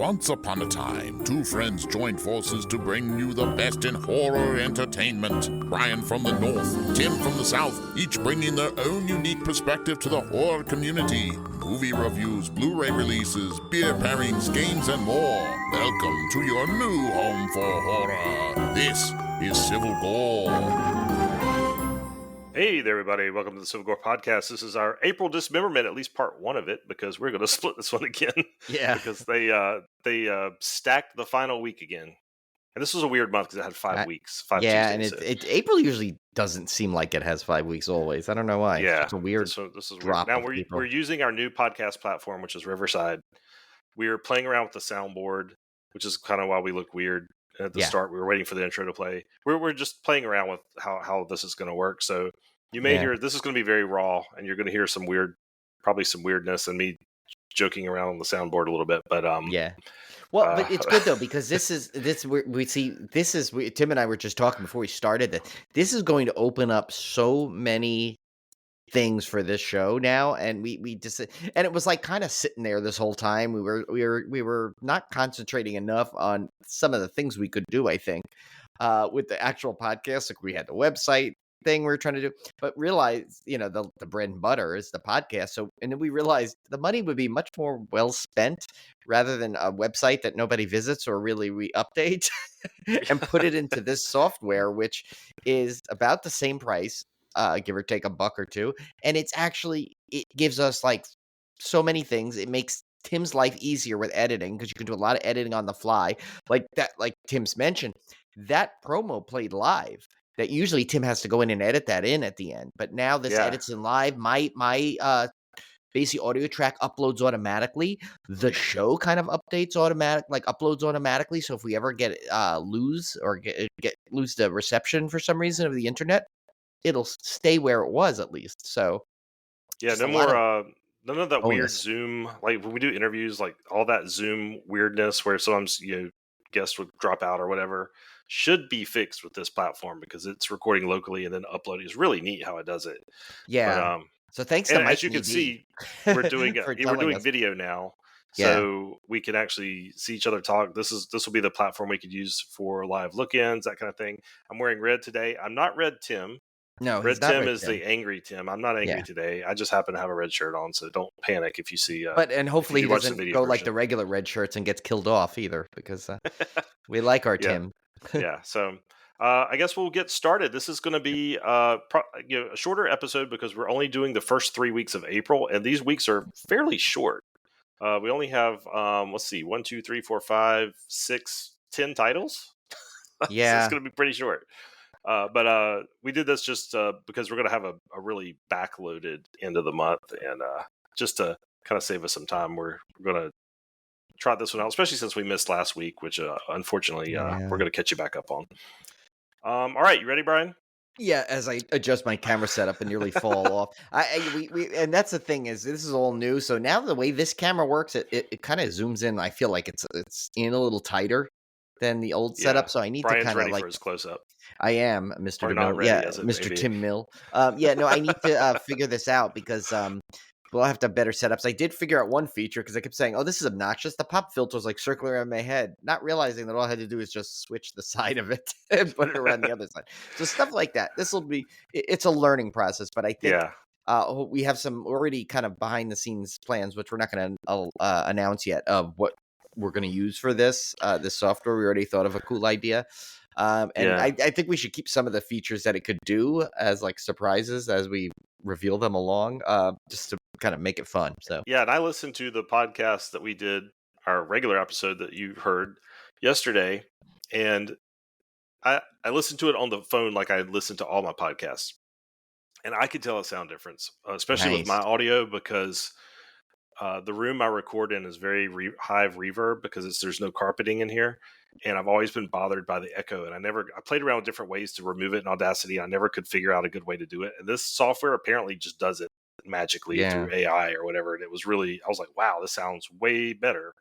Once upon a time, two friends joined forces to bring you the best in horror entertainment. Brian from the north, Tim from the south, each bringing their own unique perspective to the horror community. Movie reviews, Blu-ray releases, beer pairings, games, and more. Welcome to your new home for horror. This is Civil Gore. Hey there, everybody. Welcome to the Civil Gore Podcast. This is our April Dismemberment, at least part one of it, because we're going to split this one again. Yeah. Because they stacked the final week again. And this was a weird month because it had 5 weeks. Yeah, Tuesdays. and April usually doesn't seem like it has 5 weeks always. I don't know why. Yeah. It's a weird This is drop weird. Now, of April. we're using our new podcast platform, which is Riverside. We are playing around with the soundboard, which is kind of why we look weird. At the start, we were waiting for the intro to play. We're just playing around with how this is going to work. So you may hear, this is going to be very raw, and you're going to hear probably some weirdness and me joking around on the soundboard a little bit. But well, but it's good though, because Tim and I were just talking before we started that this is going to open up so many things for this show now, and we just, and it was like kind of sitting there this whole time. We were not concentrating enough on some of the things we could do, I think, with the actual podcast. Like we had the website thing we were trying to do, but realized, the bread and butter is the podcast. So, and then we realized the money would be much more well spent rather than a website that nobody visits or really re-update and put it into this software, which is about the same price, give or take $1 or $2. And it gives us like so many things. It makes Tim's life easier with editing because you can do a lot of editing on the fly. Like that, like Tim's mentioned, that promo played live. That usually Tim has to go in and edit that in at the end. But now this edits in live. My basic audio track uploads automatically. The show kind of uploads automatically. So if we ever lose the reception for some reason of the internet, it'll stay where it was at least. So none of that weird Zoom, like when we do interviews, like all that Zoom weirdness where sometimes guests would drop out or whatever, should be fixed with this platform because it's recording locally and then uploading. Is really neat how it does it. Yeah. But, so thanks to Mike, as you can see, we're doing video now, so we can actually see each other talk. This will be the platform we could use for live look-ins, that kind of thing. I'm wearing red today. I'm not Red Tim. No, Red Tim is the angry Tim. I'm not angry today. I just happen to have a red shirt on, so don't panic if you see. And hopefully he doesn't go like the regular red shirts and gets killed off either, because we like our Tim. Yeah. So I guess we'll get started. This is going to be a shorter episode because we're only doing the first 3 weeks of April, and these weeks are fairly short. We only have 1, 2, 3, 4, 5, 6, 10 titles. Yeah, so it's going to be pretty short. But we did this just because we're going to have a really backloaded end of the month, and just to kind of save us some time, we're going to try this one out, especially since we missed last week, which unfortunately we're going to catch you back up on. All right, you ready, Brian? Yeah, as I adjust my camera setup and nearly fall off. And that's the thing is this is all new. So now the way this camera works, it kind of zooms in. I feel like it's in a little tighter than the old setup. So I need Brian's to kind of for his close up. I am Mr. Mill. Yeah, Mr. Tim Mill. I need to figure this out because we'll have to have better setups. I did figure out one feature because I kept saying, "Oh, this is obnoxious." The pop filter was like circling around my head, not realizing that all I had to do is just switch the side of it and put it around the other side. So stuff like that. It's a learning process, but I think we have some already kind of behind the scenes plans, which we're not going to announce yet, of what we're going to use for this software. We already thought of a cool idea. I think we should keep some of the features that it could do as like surprises as we reveal them along, just to kind of make it fun. So and I listened to the podcast that we did, our regular episode that you heard yesterday, and I listened to it on the phone like I listened to all my podcasts, and I could tell a sound difference, especially with my audio, because the room I record in is very high reverb because there's no carpeting in here. And I've always been bothered by the echo, and I played around with different ways to remove it in Audacity. And I never could figure out a good way to do it. And this software apparently just does it magically through AI or whatever. And it was I was like, wow, this sounds way better.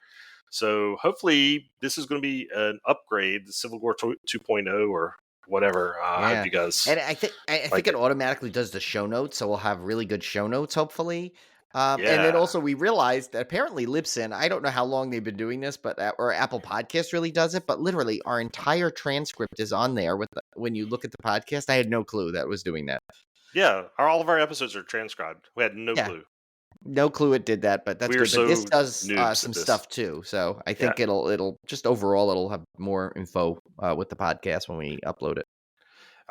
So hopefully this is going to be an upgrade, the Civil Gore 2.0 or whatever. I hope you guys. And I think it automatically does the show notes. So we'll have really good show notes, hopefully. And then Yeah. also we realized that apparently Libsyn, I don't know how long they've been doing this, but or Apple Podcast really does it, but literally our entire transcript is on there when you look at the podcast. I had no clue that it was doing that. Yeah. All of our episodes are transcribed. We had no Yeah, clue. no clue it did that, but that's We are good. But this so does noobs some at this. stuff too, so I Yeah. think it'll just overall it'll have more info with the podcast when we upload it.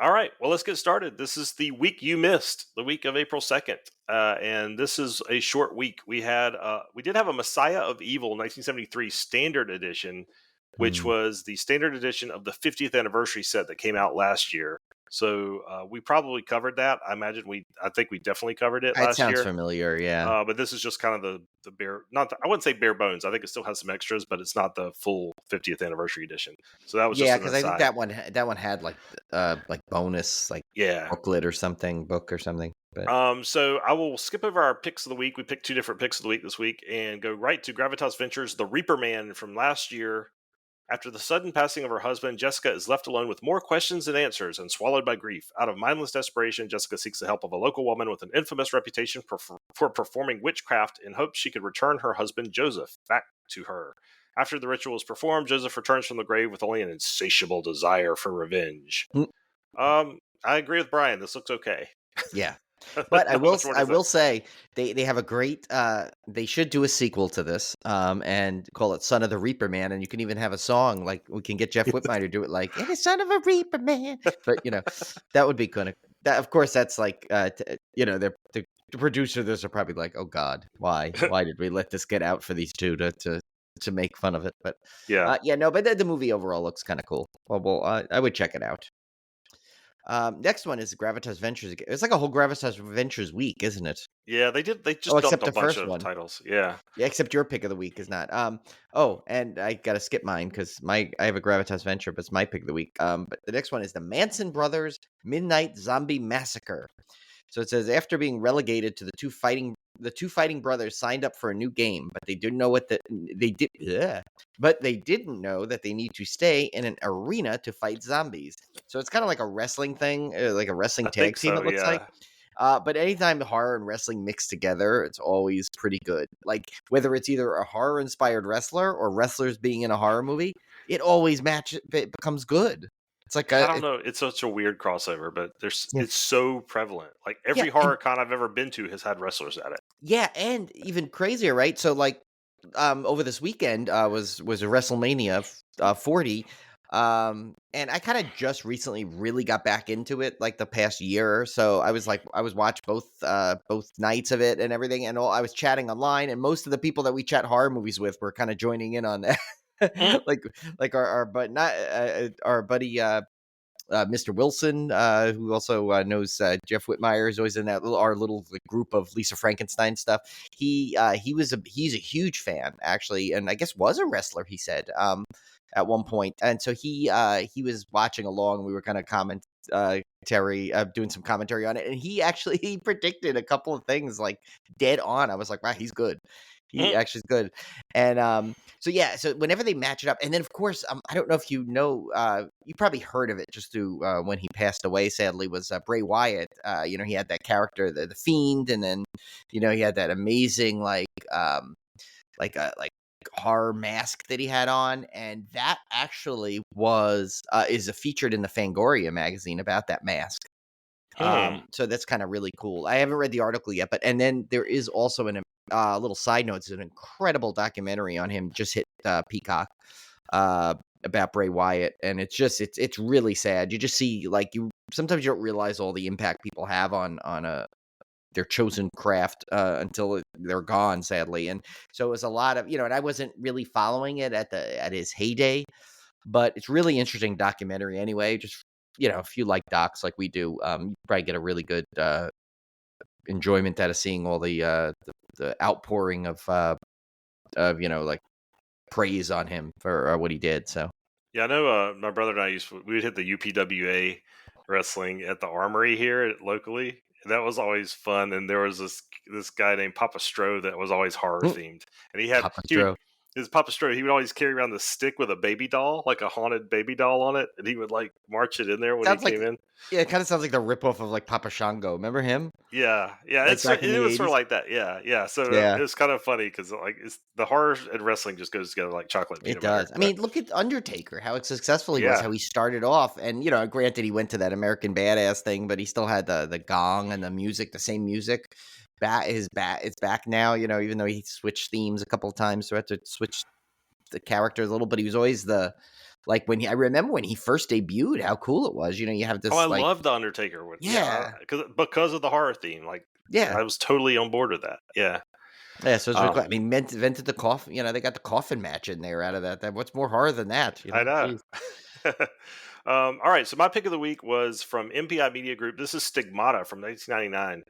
All right. Well, let's get started. This is the week you missed, the week of April 2nd. And this is a short week. We did have a Messiah of Evil 1973 Standard Edition, which Hmm. was the standard edition of the 50th anniversary set that came out last year. So we probably covered that. I think we definitely covered it It last sounds year. familiar, yeah. But this is just kind of the bare, I wouldn't say bare bones. I think it still has some extras, but it's not the full 50th anniversary edition. So that was just Yeah, an because I think aside. that one had like bonus Yeah. booklet or something, book or something. But So I will skip over our picks of the week. We picked 2 different picks of the week this week and go right to Gravitas Ventures, The Reaper Man from last year. After the sudden passing of her husband, Jessica is left alone with more questions than answers and swallowed by grief. Out of mindless desperation, Jessica seeks the help of a local woman with an infamous reputation for performing witchcraft in hopes she could return her husband, Joseph, back to her. After the ritual is performed, Joseph returns from the grave with only an insatiable desire for revenge. Mm. I agree with Brian. This looks okay. yeah. But Not much more to I say. will say they have a great they should do a sequel to this and call it Son of the Reaper Man, and you can even have a song like we can get Jeff Whitmire to do it like it is Son of a Reaper Man. But that would be kind of that. Of course, that's like the producer. Those are probably like, oh God, why did we let this get out for these two to make fun of it? But Yeah. but the movie overall looks kind of cool. Well, I would check it out. Next one is Gravitas Ventures. It's like a whole Gravitas Ventures week, isn't it? Yeah, they did. They just Oh, dumped except a the bunch first of one. titles. Yeah. Yeah, except your pick of the week is not. Oh, and I gotta skip mine because I have a Gravitas Venture, but it's my pick of the week. But the next one is the Manson Brothers Midnight Zombie Massacre. So it says after being relegated to the two fighting brothers signed up for a new game, but they didn't know but they didn't know that they need to stay in an arena to fight zombies. So it's kind of like a wrestling thing, like a wrestling I think tag team. so. It looks like. Yeah. But anytime horror and wrestling mix together, it's always pretty good. Like whether it's either a horror inspired wrestler or wrestlers being in a horror movie, it always it becomes good. It's like I don't know. It's such a weird crossover, but yeah, it's so prevalent. Like yeah, every and horror con I've ever been to has had wrestlers at it. yeah, and even crazier, right? So like over this weekend was a WrestleMania 40. And I kind of just recently really got back into it like the past year or so. I was watched both nights of it and everything, and I was chatting online, and most of the people that we chat horror movies with were kind of joining in on that. Mm. like our but not our buddy Mr. Wilson, who also knows Jeff Whitmire, is always in our little group of Lisa Frankenstein stuff. He's a huge fan actually, and I guess was a wrestler. He said at one point, and so he was watching along. We were kind of doing some commentary on it, and he predicted a couple of things like dead on. I was like, wow, he's good. He Mm. actually is good, and so whenever they match it up, and then of course, I don't know if you know, you probably heard of it just through when he passed away. Sadly, was Bray Wyatt. He had that character, the Fiend, and then he had that amazing like horror mask that he had on, and that actually is featured in the Fangoria magazine about that mask. So that's kind of really cool. I haven't read the article yet, and then there is also little side note. It's an incredible documentary on him just hit Peacock about Bray Wyatt, and it's really sad. You just see sometimes you don't realize all the impact people have on their chosen craft until they're gone, sadly. And so it was a lot of and I wasn't really following it at his heyday, but it's really interesting documentary anyway. Just if you like docs like we do, you probably get a really good enjoyment out of seeing all the outpouring of like praise on him for what he did. So Yeah, I know. My brother and I we would hit the UPWA wrestling at the Armory here locally. And that was always fun. And there was this guy named Papa Stro that was always horror themed, and Papa he would Stro. his Papa Stro, he would always carry around the stick with a baby doll, like a haunted baby doll on it, and he would like march it in there when he Sounds like came in. yeah, it kind of sounds like the ripoff of like Papa Shango. Remember him? Yeah, yeah, Like back in it the was sort of 80s? like that. Yeah, yeah. So Yeah. it was kind of funny because like it's the horror and wrestling just goes together like chocolate and It peanut butter. does. I But mean, look at Undertaker, how successful he was, yeah, how he started off, and granted he went to that American Badass thing, but he still had the gong and the music, the same music. It's back now. Even though he switched themes a couple of times, so I had to switch the characters a little. But he was always I remember when he first debuted, how cool it was. You have oh, I this love the Undertaker one. Yeah, yeah, because of the horror theme. Like yeah. I was totally on board with that. Yeah. Yeah, so it's really Um, cool. I mean, invented the coffin. They got the coffin match in there out of that. What's more horror than that? I know. Jeez. All right, so my pick of the week was from MPI Media Group. This is Stigmata from 1999.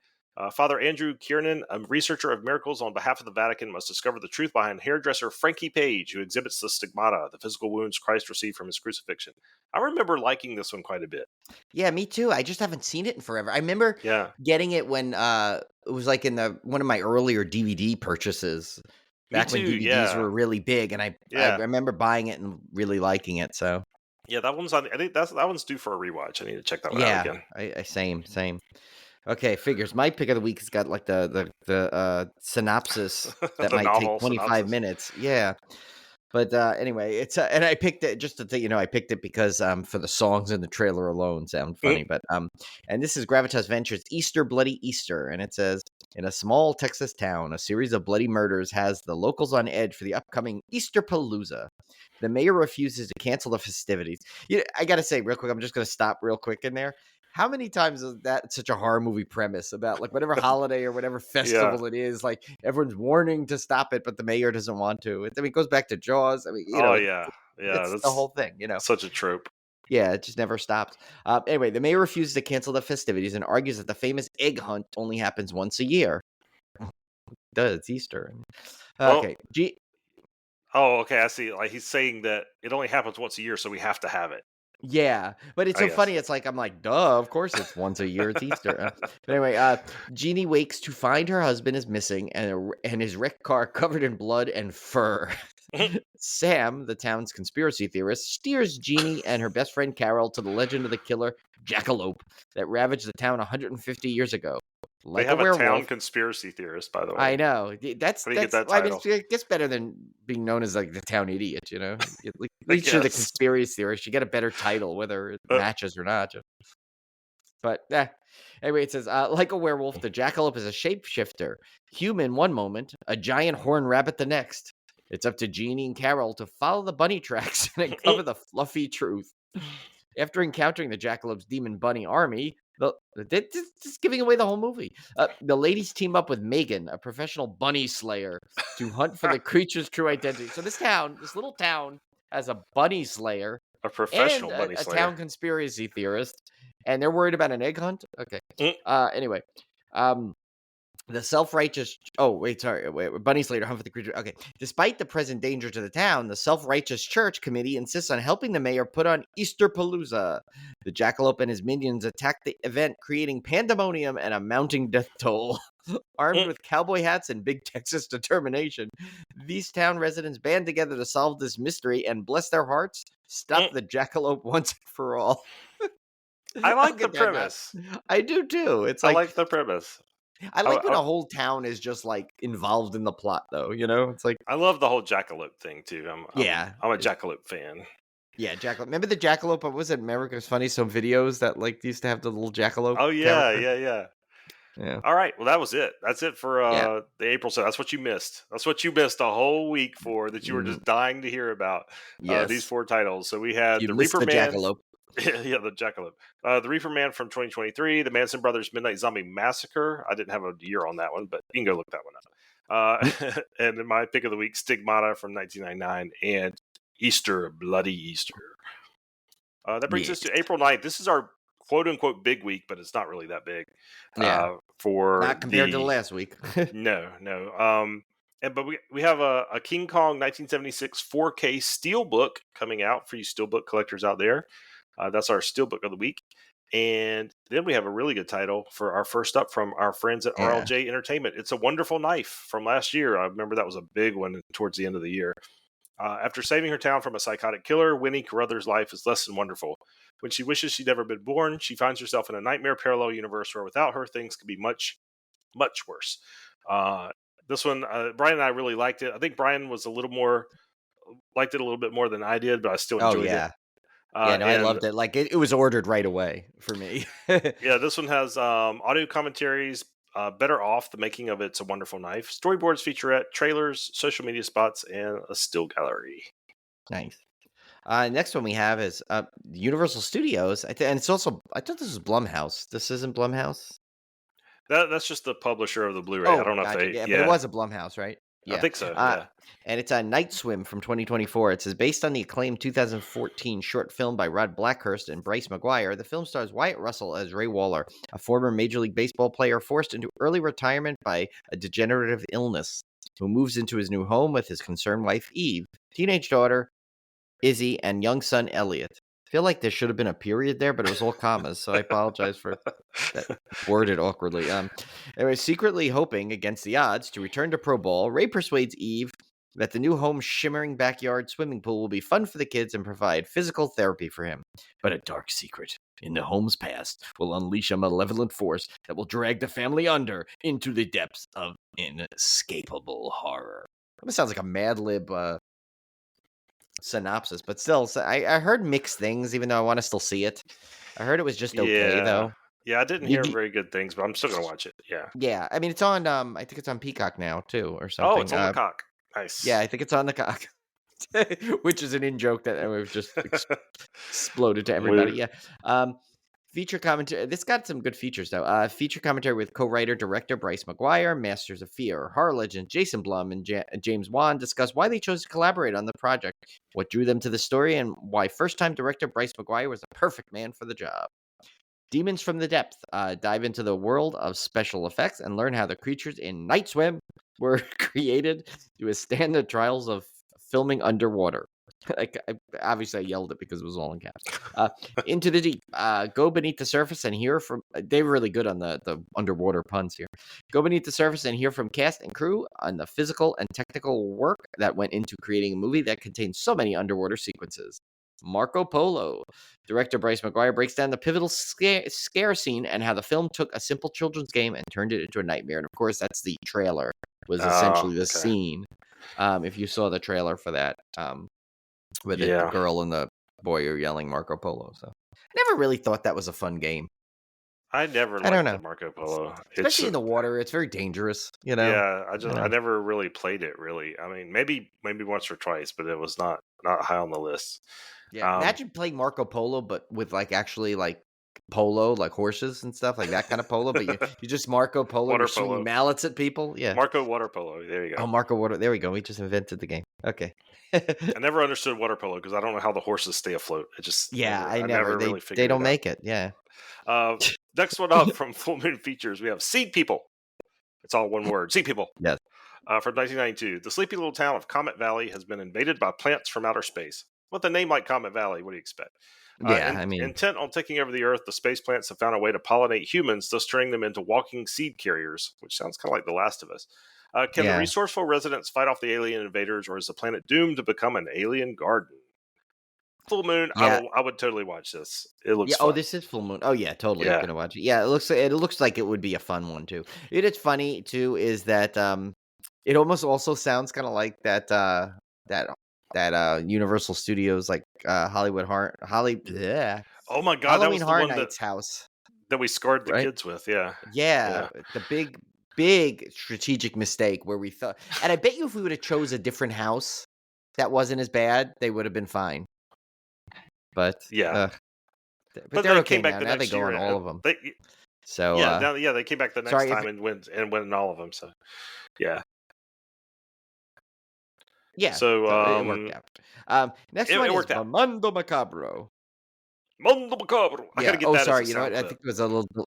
Father Andrew Kiernan, a researcher of miracles on behalf of the Vatican, must discover the truth behind hairdresser Frankie Page, who exhibits the stigmata, the physical wounds Christ received from his crucifixion. I remember liking this one quite a bit. Yeah, me too. I just haven't seen it in forever. I remember Yeah, getting it when it was like in one of my earlier DVD purchases, me back when too. DVDs Yeah, were really big, and I yeah, remember buying it and really liking it. So yeah. That one's on. I think that one's due for a rewatch. I need to check that one out yeah, again. I same. Okay, figures. My pick of the week has got like the synopsis that The might take novel 25 synopsis. minutes. Yeah. But anyway, it's and I picked it just to think, I picked it because for the songs in the trailer alone sound funny. But and this is Gravitas Ventures Easter Bloody Easter, and it says in a small Texas town, a series of bloody murders has the locals on edge for the upcoming Easter Palooza. The mayor refuses to cancel the festivities. I gotta say real quick, I'm just gonna stop real quick in there. How many times is that such a horror movie premise about like whatever holiday or whatever Yeah. festival it is? Like everyone's warning to stop it, but the mayor doesn't want to. It goes back to Jaws. I mean, Oh yeah. Yeah. it's the That's whole thing. such a trope. Yeah, it just never stops. Anyway, the mayor refuses to cancel the festivities and argues that the famous egg hunt only happens once a year. It does, it's Easter. Well, Okay, oh, okay. I see. Like he's saying that it only happens once a year, so we have to have it. yeah, but it's I so guess. funny. It's like I'm like, duh, of course it's once a year. It's Easter. But anyway, Jeannie wakes to find her husband is missing and his wrecked car covered in blood and fur. Sam, the town's conspiracy theorist, steers Jeannie and her best friend Carol to the legend of the killer Jackalope that ravaged the town 150 years ago. They Like a have a town werewolf. conspiracy theorist, by the I way. know. That's How do you get that I mean, title? it gets better than being known as like the town idiot. At I least you're the guess. conspiracy theorist. You get a better title, whether it Uh, matches or not. But anyway, it says like a werewolf, the jackalope is a shapeshifter, human one moment, a giant horned rabbit the next. It's up to Jeannie and Carol to follow the bunny tracks and uncover the fluffy truth. After encountering the Jackalope's demon bunny army, they're just giving away the whole movie. The ladies team up with Megan, a professional bunny slayer, to hunt for the creature's true identity. So this little town, has a bunny slayer a and professional bunny a slayer. town conspiracy theorist, and they're worried about an egg hunt. Okay. Mm. Anyway, the self-righteous. Oh wait, sorry. Wait, bunny slayer hunt for the creature. Okay. Despite the present danger to the town, the self-righteous church committee insists on helping the mayor put on Easter Palooza. The jackalope and his minions attack the event, creating pandemonium and a mounting death toll. Armed with cowboy hats and big Texas determination, these town residents band together to solve this mystery and bless their hearts. Stop the jackalope once and for all. I How like the could that not? premise. I do too. It's I like like the premise. I I, like when I, a whole town is just like involved in the plot, though. It's like I love the whole jackalope thing too. yeah, I'm a jackalope fan. yeah, jackalope. Remember the jackalope? What was it? America's Funny Some videos that like used to have the little jackalope Oh yeah, character. yeah, yeah. Yeah, All right. Well, that was it. That's it for yeah. the April set. That's what you missed. That's what you missed a whole week for that you were just dying to hear about. These Yes, 4 titles. So we had you the missed Reaper the Man. jackalope. Yeah, the Jackalope. The Reaper Man from 2023, the Manson Brothers Midnight Zombie Massacre. I didn't have a year on that one, but you can go look that one up. And then my pick of the week, Stigmata from 1999, and Easter, Bloody Easter. That brings us Yes. to April 9th. This is our quote-unquote big week, but it's not really that big. Yeah, For not compared to last week. No. But we have a King Kong 1976 4K Steelbook coming out for you Steelbook collectors out there. That's our Steelbook of the week. And then we have a really good title for our first up from our friends at Yeah. RLJ Entertainment. It's A Wonderful Knife from last year. I remember that was a big one towards the end of the year. After saving her town from a psychotic killer, Winnie Carruthers' life is less than wonderful. When she wishes she'd never been born, she finds herself in a nightmare parallel universe where without her, things could be much, much worse. This one, Brian and I really liked it. I think Brian was liked it a little bit more than I did, but I still Oh enjoyed it. yeah. Yeah, no, I And loved it. Like it was ordered right away for me. yeah, this one has audio commentaries, Better Off, the making of It's a Wonderful Knife, storyboards, featurette, trailers, social media spots, and a still gallery. Nice. Next one we have is Universal Studios. And it's also, I thought this was Blumhouse. This isn't Blumhouse. That's just the publisher of the Blu-ray. I Oh, don't know if gotcha. they. Yeah, but it Yeah, was a Blumhouse, right? I Yeah. think so. Yeah. And it's a Night Swim from 2024. It says, based on the acclaimed 2014 short film by Rod Blackhurst and Bryce McGuire, the film stars Wyatt Russell as Ray Waller, a former Major League Baseball player forced into early retirement by a degenerative illness, who moves into his new home with his concerned wife, Eve, teenage daughter, Izzy, and young son, Elliot. I feel like there should have been a period there, but it was all commas, so I apologize for that worded awkwardly. Anyway, secretly hoping against the odds to return to pro ball, Ray persuades Eve that the new home's shimmering backyard swimming pool will be fun for the kids and provide physical therapy for him. But a dark secret in the home's past will unleash a malevolent force that will drag the family under into the depths of inescapable horror. That sounds like a Mad Lib synopsis, but still, I heard mixed things, even though I want to still see it. I heard it was just okay, though. Yeah, I didn't You hear d- very good things, but I'm still gonna watch it. Yeah. Yeah, I mean, it's on, I think it's on Peacock now, too, or Oh, something. it's on the cock. Nice. Yeah, I think it's on the cock. Which is an in-joke that we've just exploded to everybody. Yeah. Feature commentary. This got some good features, though. Feature commentary with co-writer director Bryce McGuire, Masters of Fear, horror legend Jason Blum, and James Wan discuss why they chose to collaborate on the project, what drew them to the story, and why first-time director Bryce McGuire was the perfect man for the job. Demons from the Depth. Dive into the world of special effects and learn how the creatures in Night Swim were created to withstand the trials of filming underwater. Obviously, I yelled it because it was all in caps. Into the Deep. Go beneath the surface and hear from. They were really good on the underwater puns here. Go beneath the surface and hear from cast and crew on the physical and technical work that went into creating a movie that contains so many underwater sequences. Marco Polo. Director Bryce McGuire breaks down the pivotal scare scene and how the film took a simple children's game and turned it into a nightmare. And of course, that's the trailer, was essentially the scene. If you saw the trailer for that, where the girl and the boy are yelling Marco Polo. So I never really thought that was a fun game. I never I don't liked know. the Marco Polo. Especially in the water. It's very dangerous, you know? Yeah, I never really played it, really. I mean, maybe once or twice, but it was not high on the list. Yeah, imagine playing Marco Polo, but with actually polo, like horses and stuff, like that kind of polo. But you just Marco Polo, Water you're swinging polo. mallets at people. Yeah, Marco water polo. There you go. Oh, Marco water. There we go. We just invented the game. Okay. I never understood water polo because I don't know how the horses stay afloat. It just I never really figured they don't it make it. Yeah. Next one up from Full Moon Features, we have Seed People. It's all one word. Seed People. Yes. From 1992, the sleepy little town of Comet Valley has been invaded by plants from outer space. With a name like Comet Valley, what do you expect? Intent on taking over the Earth, the space plants have found a way to pollinate humans, thus turning them into walking seed carriers, which sounds kind of like The Last of Us. Can the resourceful residents fight off the alien invaders, or is the planet doomed to become an alien garden? Full Moon, I would totally watch this. It looks fun. Oh, this is Full Moon. Oh yeah, totally. I'm gonna watch it. Yeah, it looks like it would be a fun one too. It's funny too is that it almost also sounds kind of like that Universal Studios Hollywood Horror Oh my god, Halloween that was Horror the one Nights house that we scarred the kids with. Yeah. The big strategic mistake where we thought, and I bet you if we would have chose a different house that wasn't as bad, they would have been fine. But but they're okay now. Now they go on all of them. They came back the next time and went in all of them. So so it worked out. Next one is Mondo Macabro. Mondo Macabro. I gotta get that. Sorry, you know what? I think it was a little.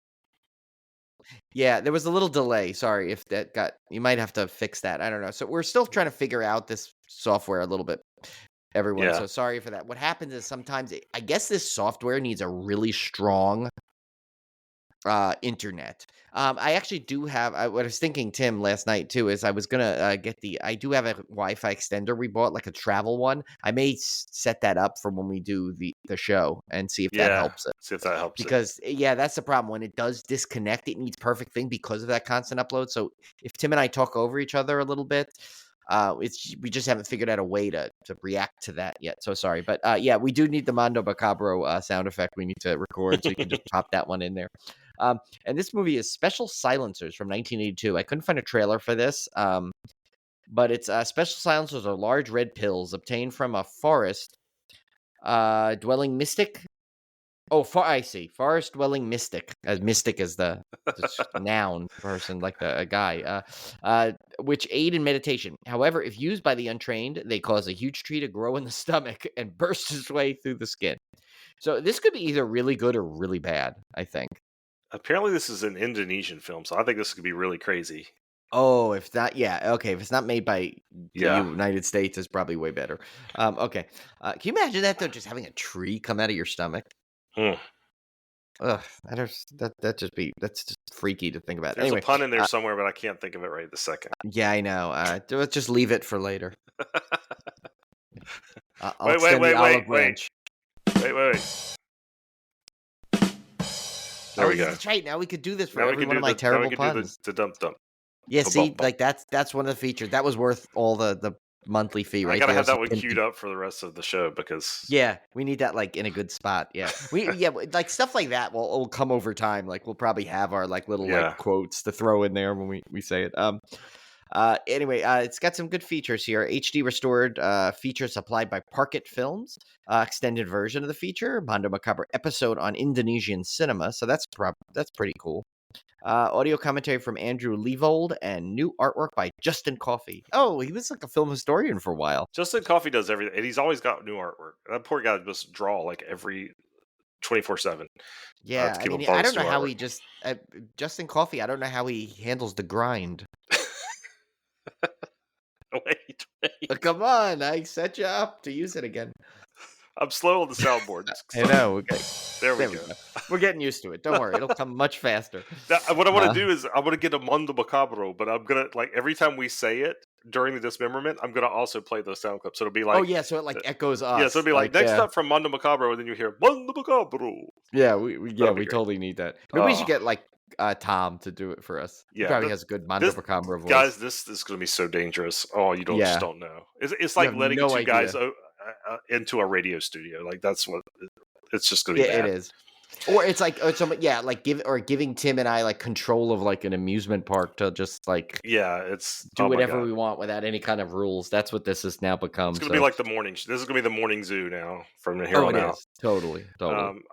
Yeah, there was a little delay. Sorry if that got. You might have to fix that. I don't know. So we're still trying to figure out this software a little bit, everyone. So sorry for that. What happens is sometimes I guess this software needs a really strong internet. I actually do have. What I was thinking, Tim, last night too, is I was gonna get the. I do have a Wi-Fi extender we bought, like a travel one. I may set that up for when we do the show and see if that Yeah. helps it. See if that helps it. Because yeah, that's the problem. When it does disconnect, it needs perfect thing because of that constant upload. So if Tim and I talk over each other a little bit, we just haven't figured out a way to react to that yet. So sorry, but yeah, we do need the Mondo Macabro sound effect. We need to record, so you can just pop that one in there. And this movie is Special Silencers from 1982. I couldn't find a trailer for this, but it's Special Silencers are large red pills obtained from a forest dwelling mystic. Oh, I see. Forest dwelling mystic. As mystic as the noun person, like a guy. Which aid in meditation. However, if used by the untrained, they cause a huge tree to grow in the stomach and burst its way through the skin. So this could be either really good or really bad, I think. Apparently, this is an Indonesian film, so I think this could be really crazy. Oh, if not, yeah, okay. If it's not made by the Yeah. United States, it's probably way better. Okay. Can you imagine that though? Just having a tree come out of your stomach. Hmm. Ugh, that's just freaky to think about. There's Anyway, a pun in there somewhere, but I can't think of it right this second. yeah, I know. Let's just leave it for later. I'll Wait, extend the olive wait. branch. Wait. There we go. That's right. Now we could do this for Now we every can one do of my the, now terrible we can do puns. the dump. Yeah, Bum, see, bum, bum. like that's one of the features. That was worth all the monthly fee, right? I gotta there. have that So one Tim queued up for the rest of the show because Yeah, we need that like in a good spot. Yeah, like stuff like that will come over time. Like we'll probably have our like little Yeah. like quotes to throw in there when we say it. Anyway, it's got some good features here. HD restored features supplied by Parkit Films. Extended version of the feature, Mondo Macabre episode on Indonesian cinema. So that's pretty cool. Audio commentary from Andrew Leavold and new artwork by Justin Coffey. Oh, he was like a film historian for a while. Justin Coffey does everything, and he's always got new artwork. That poor guy must draw like every 24/7. Yeah, to I keep mean, up with I his don't know new how artwork. he just Justin Coffey. I don't know how he handles the grind. Wait. Come on, I set you up to use it again. I'm slow on the soundboard. I know. Okay, There we go. We're getting used to it. Don't worry, it'll come much faster. Now, what I want to do is I want to get a Mondo Macabro, but I'm gonna like every time we say it during the dismemberment, I'm gonna also play those sound clips. So it'll be like, Oh yeah, so it like echoes us. yeah, so it'll be like next yeah. up from Mondo Macabro, and then you hear Mondo Macabro. Yeah, we be great. totally need that. Maybe we should get like Tom to do it for us. He Yeah, probably has a good Mondo Macabre voice. Guys, this is gonna be so dangerous. Oh, you Yeah. just don't know. It's like have letting no two guys idea. into a radio studio. Like that's what it's just gonna be. Yeah, bad. it is. Or it's like, giving Tim and I like control of like an amusement park to just like Yeah, it's do oh my whatever God. we want without any kind of rules. That's what this has now become. It's gonna be like the morning. This is gonna be the morning zoo now from here on out. Is. Totally.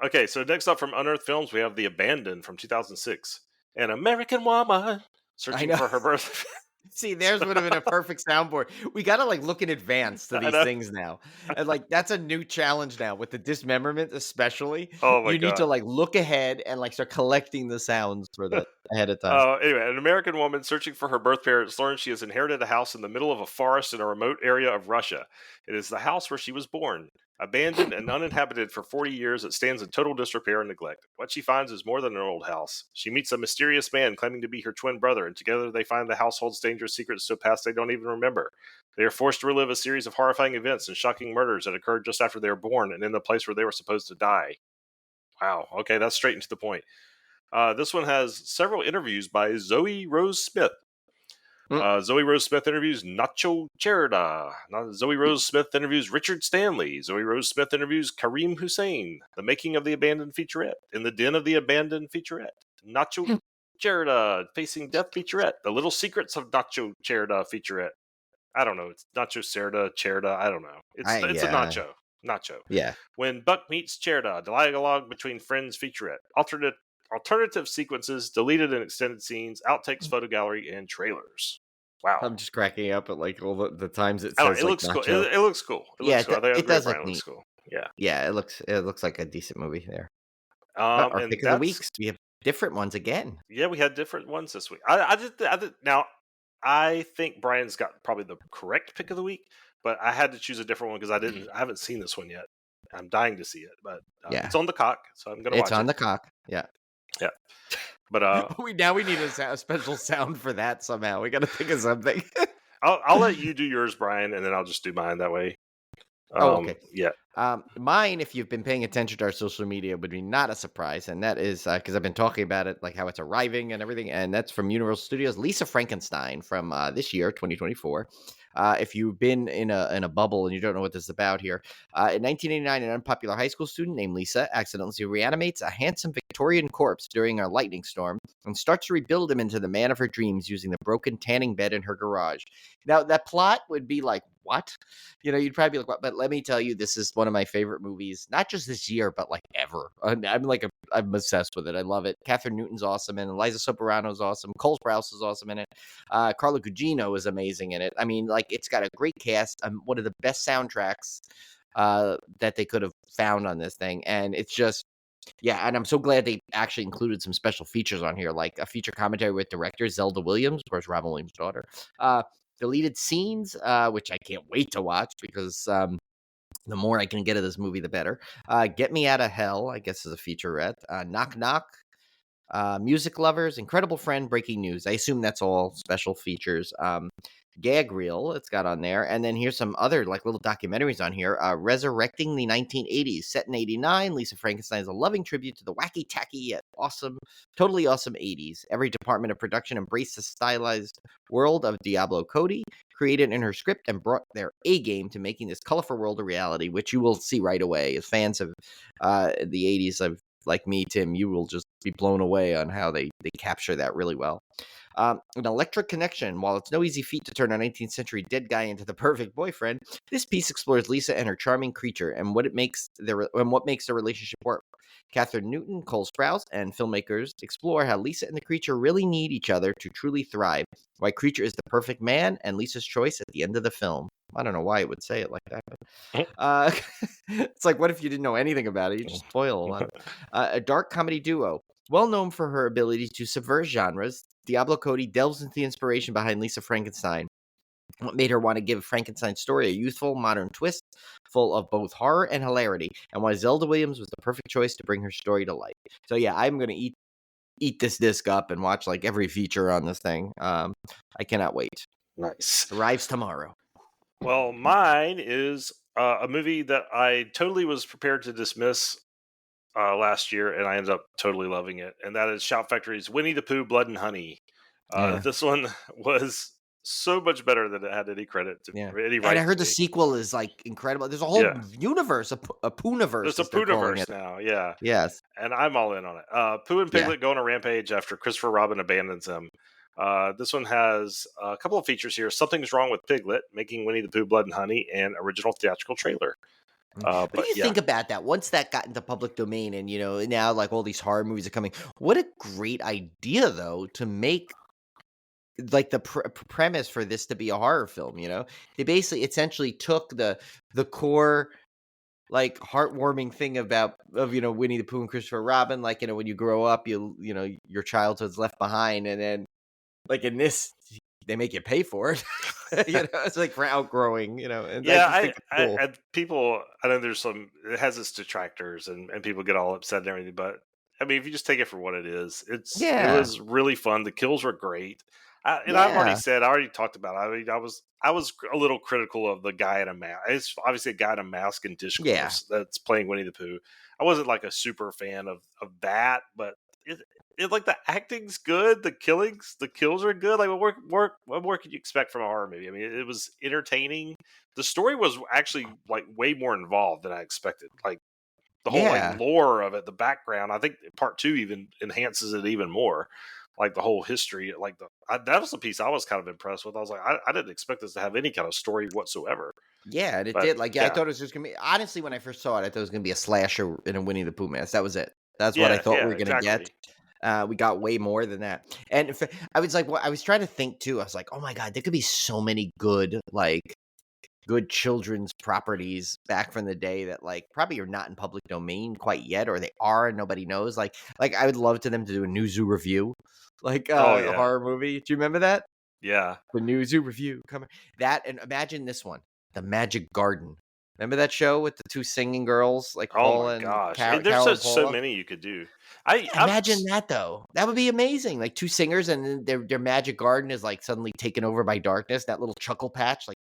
Okay, so next up from Unearthed Films, we have The Abandoned from 2006. An American woman searching know. for her birth. See, there's would have been a perfect soundboard. We gotta like look in advance to I these know. things now, and like that's a new challenge now with the dismemberment, especially. Oh my You need to God. like look ahead and like start collecting the sounds for that ahead of time. Anyway, an American woman searching for her birth parents learns she has inherited a house in the middle of a forest in a remote area of Russia. It is the house where she was born. Abandoned and uninhabited for 40 years, it stands in total disrepair and neglect. What she finds is more than an old house. She meets a mysterious man claiming to be her twin brother, and together they find the household's dangerous secrets to a past they don't even remember. They are forced to relive a series of horrifying events and shocking murders that occurred just after they were born and in the place where they were supposed to die. Wow, okay, that's straight and to the point. This one has several interviews by Zoe Rose Smith. Zoe Rose Smith interviews Nacho Cherda. Zoe Rose Smith interviews Richard Stanley. Zoe Rose Smith interviews Kareem Hussein. The Making of the Abandoned featurette. In the Den of the Abandoned featurette. Nacho Cherda Facing Death featurette. The Little Secrets of Nacho Cherda featurette. I don't know. It's Nacho Cherda. I don't know. It's a Nacho. Nacho. Yeah. When Buck Meets Cherda. Dialogue Between Friends featurette. Alternative sequences, deleted and extended scenes, outtakes, photo gallery, and trailers. Wow. I'm just cracking up at like all the times it Oh, says it like looks cool. nacho. It looks cool. It does look It neat. looks cool. Yeah. Yeah, it looks like a decent movie there. And Our pick of the weeks. We have different ones again. Yeah, we had different ones this week. I did. Now, I think Brian's got probably the correct pick of the week, but I had to choose a different one because I haven't seen this one yet. I'm dying to see it, but Yeah. it's on the cock, so I'm gonna watch it. It's on the cock. Yeah. Yeah. But We need a special sound for that somehow. We got to think of something. I'll let you do yours, Brian, and then I'll just do mine that way. Oh, okay. Yeah. Mine, if you've been paying attention to our social media, would be not a surprise, and that is because I've been talking about it, like how it's arriving and everything, and that's from Universal Studios. Lisa Frankenstein from this year, 2024. If you've been in a bubble and you don't know what this is about here, in 1989, an unpopular high school student named Lisa accidentally reanimates a handsome Victorian corpse during a lightning storm and starts to rebuild him into the man of her dreams using the broken tanning bed in her garage. Now, that plot would be like, what? You'd probably be like, what? But let me tell you, this is one of my favorite movies, not just this year, but like ever. I'm obsessed with it. I love it. Catherine Newton's awesome in it. Eliza Soprano's awesome. Cole Sprouse is awesome in it. Carla Gugino is amazing in it. I mean, like, it's got a great cast. One of the best soundtracks that they could have found on this thing. And it's just, yeah, and I'm so glad they actually included some special features on here, like a feature commentary with director Zelda Williams, of course, Robin Williams' daughter. Deleted scenes, which I can't wait to watch because the more I can get of this movie, the better. Get Me Out of Hell, I guess, is a featurette. Knock Knock, Music Lovers, Incredible Friend, Breaking News. I assume that's all special features. Gag Reel, it's got on there. And then here's some other like little documentaries on here. Resurrecting the 1980s, set in 89. Lisa Frankenstein is a loving tribute to the wacky, tacky, yet awesome, totally awesome 80s. Every department of production embraced the stylized world of Diablo Cody, created in her script, and brought their A game to making this colorful world a reality, which you will see right away. As fans of the 80s, like me, Tim, you will just be blown away on how they capture that really well. An electric connection. While it's no easy feat to turn a 19th century dead guy into the perfect boyfriend, this piece explores Lisa and her charming creature and what makes the relationship work. Catherine Newton, Cole Sprouse, and filmmakers explore how Lisa and the creature really need each other to truly thrive. Why Creature is the perfect man and Lisa's choice at the end of the film. I don't know why it would say it like that, but it's like, what if you didn't know anything about it? You just spoil a lot of it. A dark comedy duo. Well known for her ability to subvert genres, Diablo Cody delves into the inspiration behind Lisa Frankenstein. What made her want to give Frankenstein's story a youthful, modern twist, full of both horror and hilarity, and why Zelda Williams was the perfect choice to bring her story to life. So yeah, I'm going to eat this disc up and watch like every feature on this thing. I cannot wait. Nice. Arrives tomorrow. Well, mine is a movie that I totally was prepared to dismiss last year, and I ended up totally loving it, and that is Shout Factory's Winnie the Pooh, Blood and Honey. Yeah. This one was so much better than it had any credit to any right. And I heard to the me. sequel is like incredible. There's a whole universe, a Poohniverse. There's a Poohniverse now, yeah. Yes. And I'm all in on it. Pooh and Piglet go on a rampage after Christopher Robin abandons them. This one has a couple of features here. Something's Wrong with Piglet, Making Winnie the Pooh, Blood and Honey, and original theatrical trailer. What do you think about that? Once that got into public domain and, now like all these horror movies are coming, what a great idea, though, to make like the premise for this to be a horror film, They basically essentially took the core like heartwarming thing of Winnie the Pooh and Christopher Robin, like, when you grow up, your childhood's left behind, and then like in this they make you pay for it. It's like for outgrowing, and people, I know there's it has its detractors and people get all upset and everything, but I mean, if you just take it for what it is, it was really fun. The kills were great. I've already talked about it. I mean, I was a little critical of the guy in a mask. It's obviously a guy in a mask and discourse that's playing Winnie the Pooh. I wasn't like a super fan of that, but it like the acting's good, the kills are good. Like what more could you expect from a horror movie? I mean, it was entertaining. The story was actually like way more involved than I expected. Like the whole like lore of it, the background. I think part 2 even enhances it even more. Like the whole history, like that was the piece I was kind of impressed with. I was like, I didn't expect this to have any kind of story whatsoever. Yeah, and it did. Like, I thought it was just gonna be. Honestly, when I first saw it, I thought it was gonna be a slasher in a Winnie the Pooh mask. That was it. That's what I thought we were gonna get. We got way more than that. And I was like, I was trying to think too. I was like, oh my god, there could be so many good children's properties back from the day that like probably are not in public domain quite yet, or they are and nobody knows. Like I would love to them to do a New Zoo review, like a horror movie. Do you remember that? Yeah, the New Zoo review coming. That, and imagine this one, The Magic Garden. Remember that show with the two singing girls, like Oh my Paula and gosh, and there's Carol and just so Paula? many you could do. Yeah, imagine that though. That would be amazing. Like two singers, and then their magic garden is like suddenly taken over by darkness. That little chuckle patch, like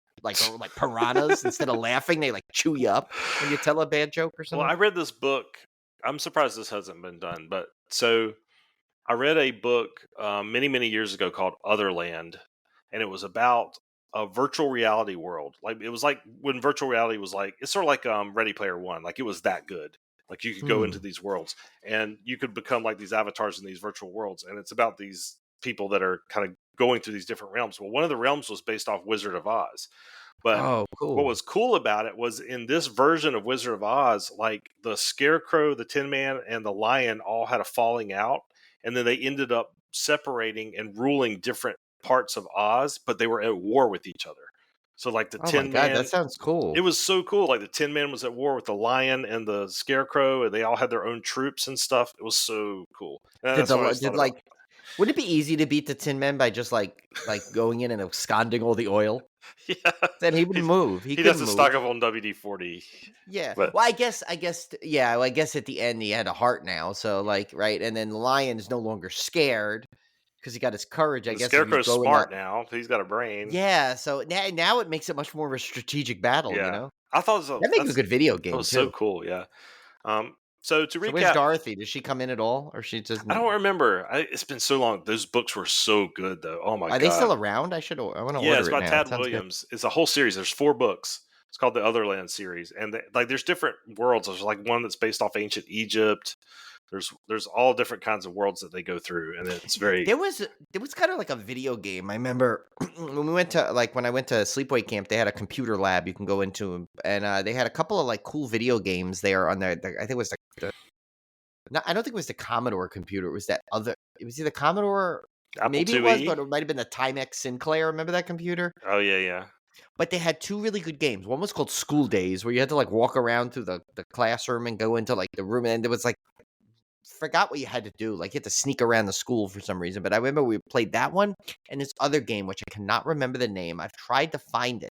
piranhas. Instead of laughing, they like chew you up when you tell a bad joke or Well, something. I read this book. I'm surprised this hasn't been done, but so I read a book many, many years ago called Otherland, and it was about a virtual reality world. Like it was like when virtual reality was like it's sort of like Ready Player One. Like it was that good. Like you could go into Hmm. these worlds and you could become like these avatars in these virtual worlds, and it's about these people that are kind of going through these different realms. Well, one of the realms was based off Wizard of Oz, but Oh, what cool. was cool about it was in this version of Wizard of Oz, like the Scarecrow, the Tin Man, and the Lion all had a falling out, and then they ended up separating and ruling different parts of Oz, but they were at war with each other. So, like the Oh my Tin God, that Man, sounds cool. it was so cool. Like the Tin Man was at war with the Lion and the Scarecrow, and they all had their own troops and stuff. It was so cool. And Did that's the what I li- always did thought about. like Wouldn't it be easy to beat the Tin Men by just like going in and absconding all the oil? Yeah, Then he wouldn't he'd, move. He he'd have couldn't to move. stock up on WD 40. Yeah. But Well, yeah. Well, I guess at the end he had a heart now. So like, right, and then the lion is no longer scared because he got his courage. I the guess if he's Scarecrow's going smart up. now. He's got a brain. Yeah. So now it makes it much more of a strategic battle. Yeah, I thought it was, That make a good video that game was so too. cool. Yeah. So to So where's recap, Dorothy? Does she come in at all, or she I doesn't? don't remember. It's been so long. Those books were so good, though. Oh my Are they god. still around? I want to Yeah, it's order it by now. It Tad sounds good. Williams. It's a whole series. There's 4 books. It's called the Otherland series, and like there's different worlds. There's like one that's based off ancient Egypt. There's all different kinds of worlds that they go through, and it's very. There was kind of like a video game. I remember when I went to sleepaway camp, they had a computer lab you can go into, and they had a couple of like cool video games there on there. I think it was I don't think it was the Commodore computer. It was that other. It was either Commodore, Apple maybe it was, but IIe. it might have been the Timex Sinclair. Remember that computer? Oh yeah, yeah. But they had two really good games. One was called School Days, where you had to like walk around through the classroom and go into like the room, and there was like forgot what you had to do. Like you had to sneak around the school for some reason. But I remember we played that one and this other game, which I cannot remember the name. I've tried to find it,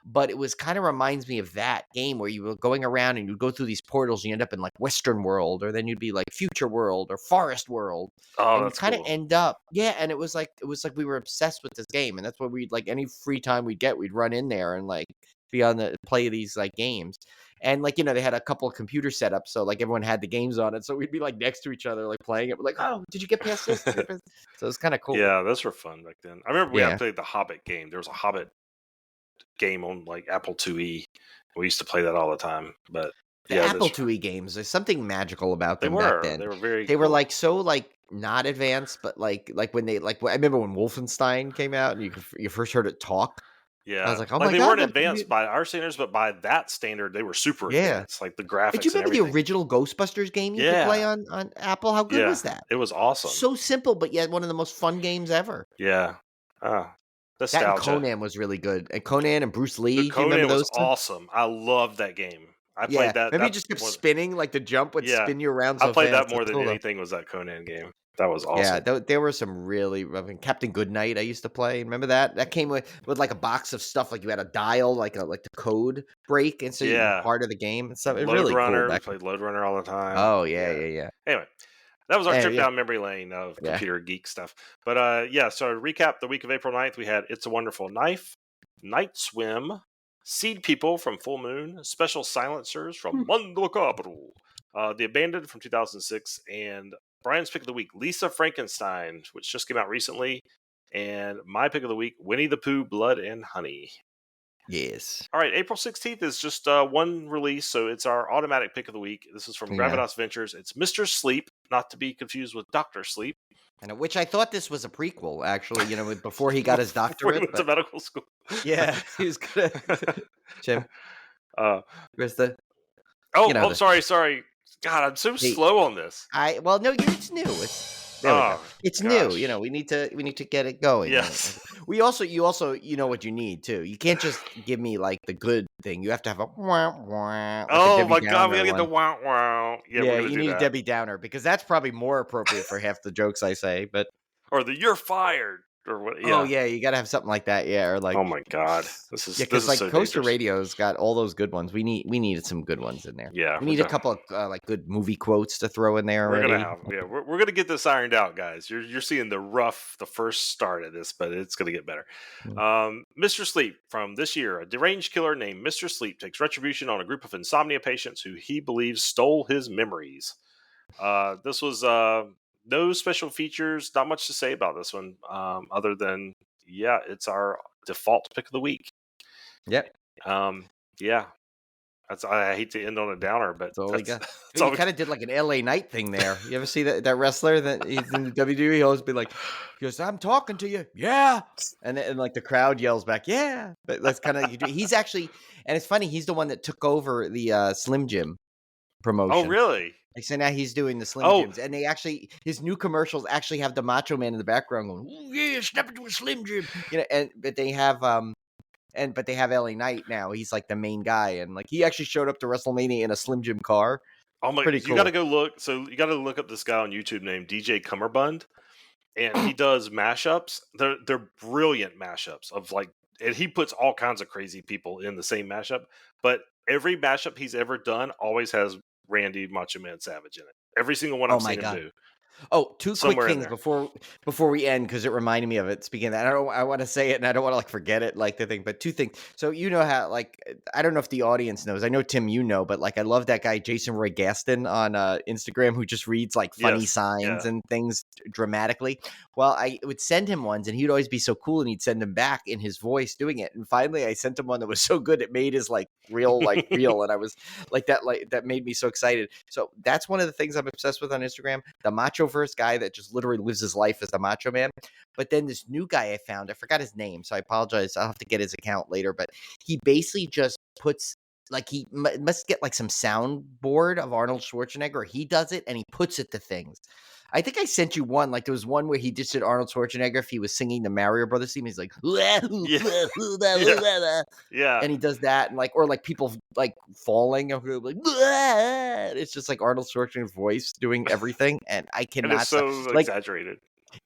but it was kind of reminds me of that game where you were going around and you'd go through these portals. And you end up in like Western World, or then you'd be like Future World or Forest World, Oh, and you that's kind of cool. end up, yeah. And it was like we were obsessed with this game, and that's what we'd like any free time we'd get, we'd run in there and like be on the play these like games. And like they had a couple of computer setups, so like everyone had the games on it, so we'd be like next to each other, like playing it. We're like, oh, did you get past this? Did you get past-" So it's kind of cool. Yeah, those were fun back then. I remember we had Yeah, played the Hobbit game. There was a Hobbit game on like Apple IIe. We used to play that all the time. But the yeah, Apple those IIe games. There's something magical about them back then. they were very They were cool. like so like not advanced, but like when they like I remember when Wolfenstein came out and you first heard it talk. I was Yeah, like, oh like my they god, weren't that advanced by our standards, but by that standard, they were super yeah. advanced. Like the But you graphics and remember the everything. original Ghostbusters game you could play Yeah, on Apple? How good yeah, was that? it was awesome. So simple, but yet one of the most fun games ever. Yeah, ah, That and nostalgia. Conan was really good. And Conan and Bruce The Lee, do you remember Conan was those two? awesome. I loved that game. I Yeah. played that. Maybe you That just kept more, spinning, like the jump would yeah, spin you around I so played that fast. more That's than cool though. anything. Was that Conan game? That was Yeah, awesome. there were some really I mean, Captain Goodnight I used to play. Remember that? That came with like a box of stuff, like you had a dial, like the code break, and so you were Yeah, part of the game and stuff. It was Load really cool Runner. We back. played Load Runner all the time. Oh yeah, Yeah. yeah, yeah. Anyway, that was our trip Yeah, down memory lane of yeah. computer geek stuff. But yeah, so to recap the week of April 9th, we had It's a Wonderful Knife, Night Swim, Seed People from Full Moon, Special Silencers from Mundo Capital, The Abandoned from 2006, and Brian's pick of the week, Lisa Frankenstein, which just came out recently, and my pick of the week, Winnie the Pooh, Blood and Honey. Yes. All right, April 16th is just one release, so it's our automatic pick of the week. This is from Yeah. Gravitas Ventures. It's Mr. Sleep, not to be confused with Dr. Sleep. And which I thought this was a prequel, actually, before he got his Before he doctorate. went to But medical school. yeah, he was good. Jim, uh, where's the oh, the sorry. God, I'm so the slow on this. no, it's new. There we go. Oh, It's new. gosh. We need to get it going. Yes. You also what you need too. You can't just give me like the good thing. You have to have a wah, wah, like a Oh Debbie my God, we Downer gotta get the one. wow wow. Yeah, we're Yeah, gonna you do need a that. Debbie Downer because that's probably more appropriate for half the jokes I say. But Or the you're fired. or what? Oh Yeah. yeah, you gotta have something like that. Yeah, or like Oh my God, this yeah, is because like so Coaster dangerous. Radio's got all those good ones. We needed some good ones in there. Yeah, We need a couple of like good movie quotes to throw in there we're gonna already. have we're gonna get this ironed out, guys. You're seeing the first start of this, but it's gonna get better. Mm. Mr. Sleep from this year, a deranged killer named Mr. Sleep takes retribution on a group of insomnia patients who he believes stole his memories. This was no special features, not much to say about this one, other than it's our default pick of the week. Yep. Yeah, I hate to end on a downer, but That's all we got. that's But all you we kind of did like an LA Knight thing there. You ever see that wrestler that he's in the WWE? He always be like, he goes, "I'm talking to you, yeah," and like the crowd yells back, "Yeah." But that's kind of he's actually, and it's funny. He's the one that took over the Slim Jim Oh, promotion. really? Like so now he's doing the Slim Oh. Jims, and they actually his new commercials actually have the Macho Man in the background going, "Ooh, yeah, step into a Slim Jim," but they have but they have LA Knight now. He's like the main guy, and like he actually showed up to WrestleMania in a Slim Jim car. Oh my! Pretty You got to cool. go look. So you got to look up this guy on YouTube named DJ Cummerbund, and he does mashups. They're brilliant mashups of like, and he puts all kinds of crazy people in the same mashup. But every mashup he's ever done always has Randy Macho Man Savage in it. Every single one Oh I've my seen him god. do. Oh, two quick Somewhere in things there. before we end because it reminded me of it. Speaking of that, I want to say it and I don't want to like forget it, like the thing. But two things. So you know how like I don't know if the audience knows. I know Tim, you know, but like I love that guy Jason Roy Gaston on Instagram who just reads like funny Yes. signs Yeah. and things dramatically. Well, I would send him ones and he'd always be so cool and he'd send them back in his voice doing it. And finally, I sent him one that was so good it made his like real, and I was like that made me so excited. So that's one of the things I'm obsessed with on Instagram. The Machoverse guy that just literally lives his life as the Macho Man. But then this new guy I found, I forgot his name, so I apologize. I'll have to get his account later. But he basically just puts like he must get like some soundboard of Arnold Schwarzenegger. He does it and he puts it to things. I think I sent you one. Like there was one where he just did Arnold Schwarzenegger if he was singing the Mario Brothers theme. He's like, Yeah. and he does that, and like or like people like falling, or like it's just like Arnold Schwarzenegger's voice doing everything, and I And cannot it's so like exaggerated.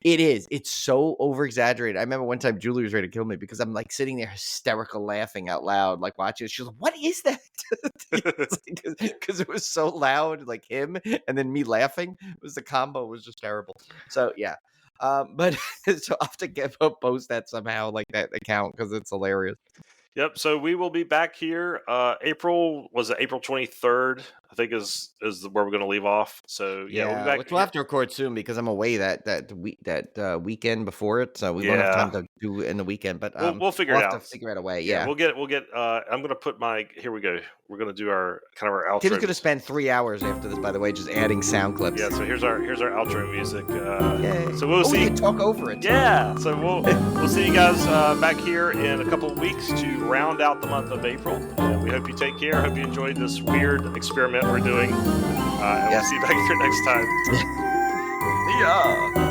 it is. It's so over exaggerated. I remember one time Julie was ready to kill me because I'm like sitting there hysterical laughing out loud, like watching it. She's like, "What is that?" Because it was so loud, like him, and then me laughing. It was the combo was just terrible. So yeah, but so I'll have to post that somehow, like that account, because it's hilarious. Yep. So we will be back here. April 23rd, I think is where we're going to leave off. So yeah, we'll be back. Which we'll have to record soon because I'm away that weekend before it, so we won't have time to do it in the weekend. But we'll figure we'll it have out. to figure out a way. Yeah, Yeah, we'll get. I'm going to put my. Here we go. We're going to do our kind of our outro. Tim's going to spend 3 hours after this, by the way, just adding sound clips. Yeah. So here's our outro music. Yay. So we'll see. We can talk over it. Yeah. So we'll see you guys back here in a couple of weeks to round out the month of April. And we hope you take care. Hope you enjoyed this weird experiment we're doing. And we'll see you back here next time. Yeah.